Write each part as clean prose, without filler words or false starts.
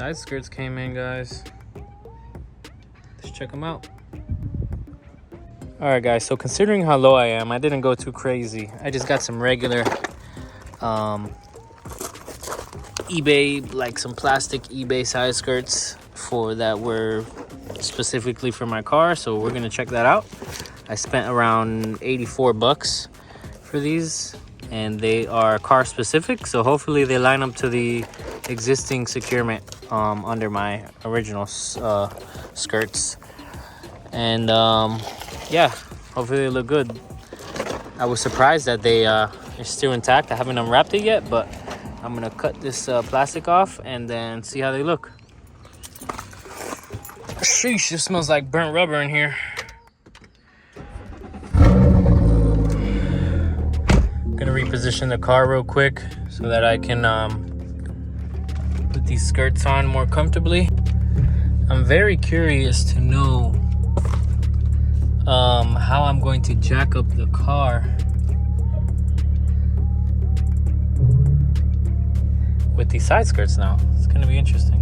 side skirts came in, guys. Let's check them out. All right, guys, so considering how low I am, I didn't go too crazy. I just got some regular eBay, like some plastic eBay side skirts for that were specifically for my car. So we're gonna check that out. I spent around 84 bucks for these, and they are car specific. So hopefully they line up to the existing securement under my original skirts. And yeah, hopefully they look good. I was surprised that they are still intact. I haven't unwrapped it yet, but I'm gonna cut this plastic off and then see how they look. Sheesh, this smells like burnt rubber in here. I'm gonna reposition the car real quick so that I can put these skirts on more comfortably. I'm very curious to know how I'm going to jack up the car with these side skirts now. It's gonna be interesting.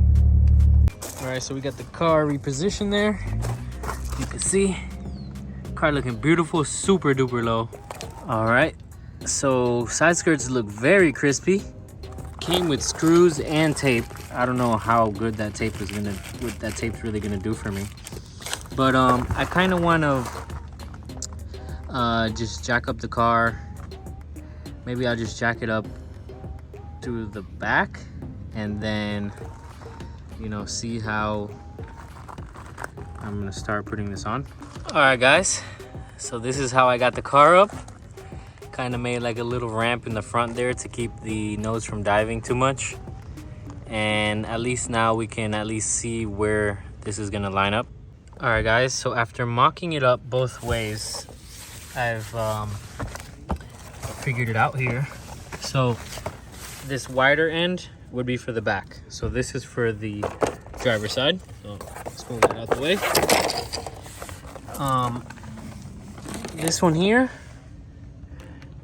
All right, so we got the car repositioned there. You can see car looking beautiful, super duper low. All right, so side skirts look very crispy. Came with screws and tape. I don't know how good that tape is gonna, what that tape's really gonna do for me. But I kind of want to just jack up the car. Maybe I'll just jack it up to the back and then, you know, see how I'm gonna start putting this on. All right, guys, so this is how I got the car up. Kind of made like a little ramp in the front there to keep the nose from diving too much. And at least now we can at least see where this is gonna line up. All right, guys, so after mocking it up both ways, I've figured it out here. So this wider end would be for the back. So this is for the driver's side. So let's move that out the way. This one here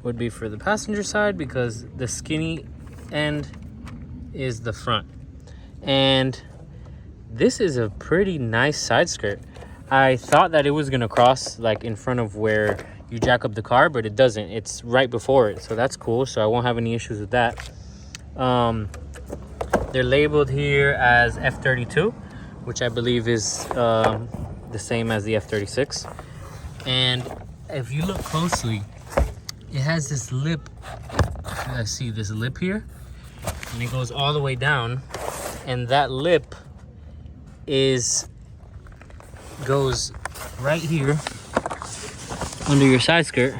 would be for the passenger side because the skinny end is the front. And this is a pretty nice side skirt. I thought that it was gonna cross like in front of where you jack up the car, but it doesn't. It's right before it, so that's cool. So I won't have any issues with that. They're labeled here as F32, which I believe is the same as the F36. And if you look closely, it has this lip. I see this lip here, and it goes all the way down, and that lip goes right here under your side skirt,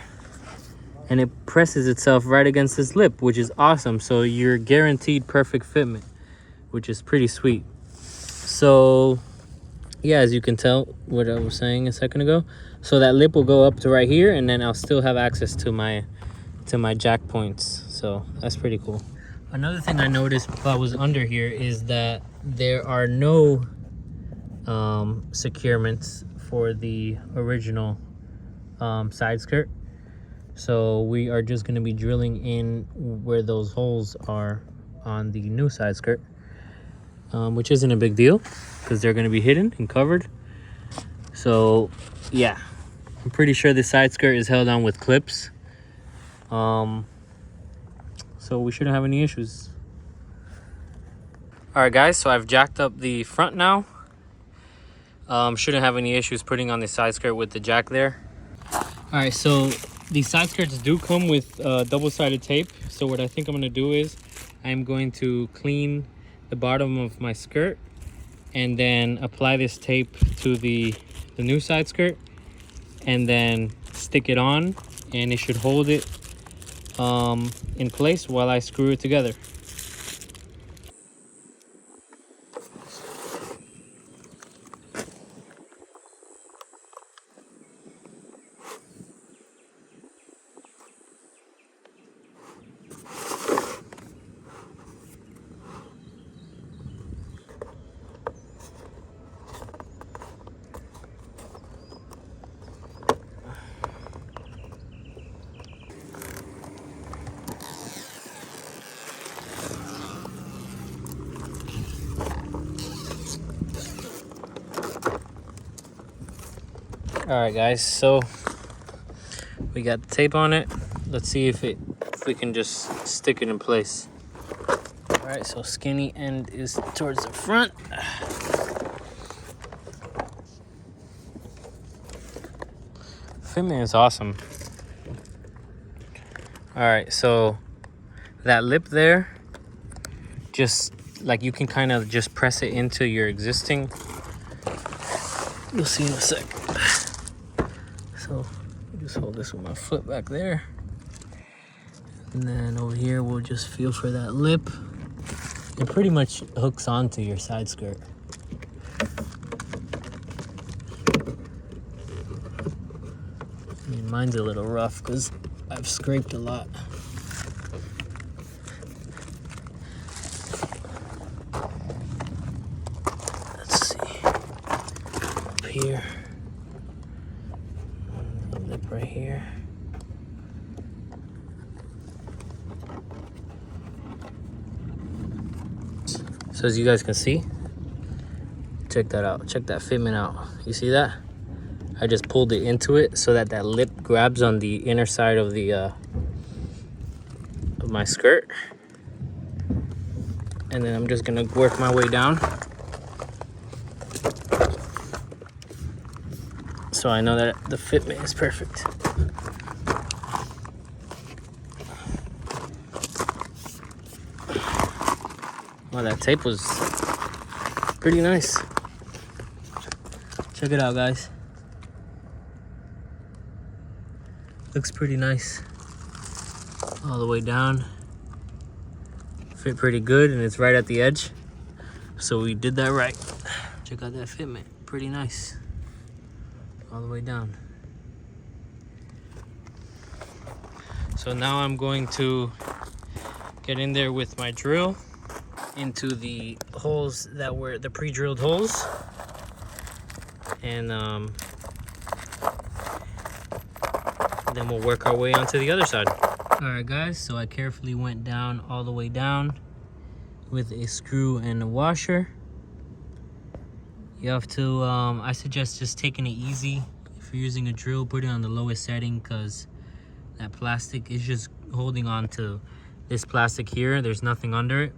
and it presses itself right against this lip, which is awesome. So you're guaranteed perfect fitment, which is pretty sweet. So yeah, as you can tell, what I was saying a second ago, so that lip will go up to right here, and then I'll still have access to my jack points. So that's pretty cool. Another thing I noticed while I was under here is that there are no securements for the original side skirt. So we are just going to be drilling in where those holes are on the new side skirt, which isn't a big deal because they're going to be hidden and covered. So yeah, I'm pretty sure the side skirt is held on with clips. So we shouldn't have any issues. All right, guys, so I've jacked up the front now. Shouldn't have any issues putting on the side skirt with the jack there. All right, so the side skirts do come with double-sided tape. So what I think I'm gonna do is I'm going to clean the bottom of my skirt and then apply this tape to the new side skirt and then stick it on, and it should hold it in place while I screw it together. All right, guys, so we got the tape on it. Let's see if we can just stick it in place. All right, so skinny end is towards the front. Fitment is awesome. All right, so that lip there, just like you can kind of just press it into your existing. You'll see in a sec. So just hold this with my foot back there. And then over here, we'll just feel for that lip. It pretty much hooks onto your side skirt. I mean, mine's a little rough because I've scraped a lot. Let's see. Up here. The lip right here. So as you guys can see, check that out. Check that fitment out. You see that? I just pulled it into it so that that lip grabs on the inner side of the of my skirt. And then I'm just gonna work my way down. So I know that the fitment is perfect. Well, that tape was pretty nice. Check it out, guys. Looks pretty nice. All the way down. Fit pretty good, and it's right at the edge. So we did that right. Check out that fitment. Pretty nice. All the way down. So now I'm going to get in there with my drill into the holes that were the pre-drilled holes, and then we'll work our way onto the other side. All right, guys, so I carefully went down all the way down with a screw and a washer. You have to I suggest just taking it easy. If you're using a drill, put it on the lowest setting, because that plastic is just holding on to this plastic here. There's nothing under it.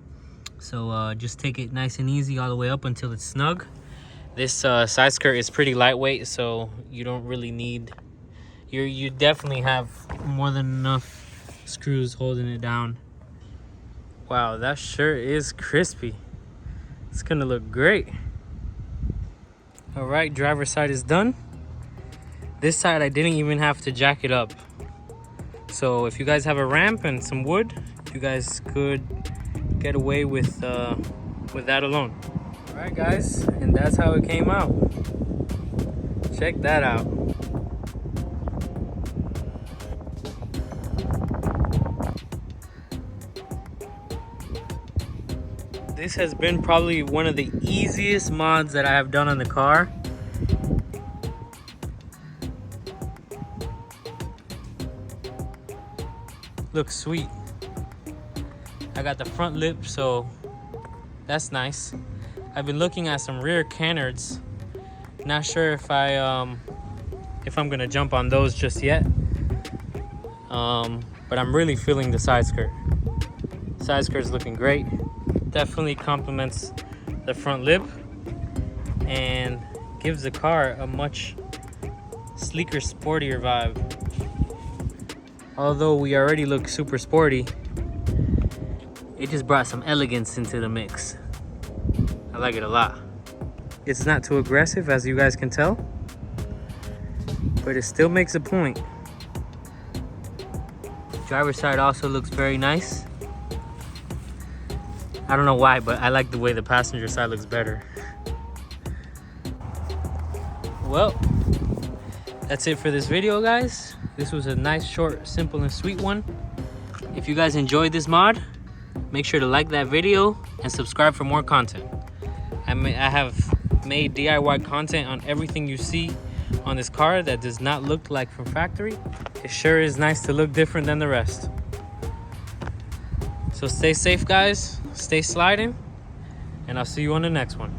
So just take it nice and easy all the way up until it's snug. This side skirt is pretty lightweight, so you don't really need, you definitely have more than enough screws holding it down. Wow, that shirt is crispy. It's gonna look great. All right, driver's side is done. This side I didn't even have to jack it up. So if you guys have a ramp and some wood, you guys could get away with that alone. All right, guys, and that's how it came out. Check that out. This has been probably one of the easiest mods that I have done on the car. Looks sweet. I got the front lip, so that's nice. I've been looking at some rear canards. Not sure if I'm gonna jump on those just yet. But I'm really feeling the side skirt. Side skirt's looking great. Definitely complements the front lip and gives the car a much sleeker, sportier vibe. Although we already look super sporty, it just brought some elegance into the mix. I like it a lot. It's not too aggressive, as you guys can tell, but it still makes a point. Driver's side also looks very nice. I don't know why, but I like the way the passenger side looks better. Well, that's it for this video, guys. This was a nice, short, simple, and sweet one. If you guys enjoyed this mod, make sure to like that video and subscribe for more content. I have made DIY content on everything you see on this car that does not look like from factory. It sure is nice to look different than the rest. So stay safe, guys. Stay sliding, and I'll see you on the next one.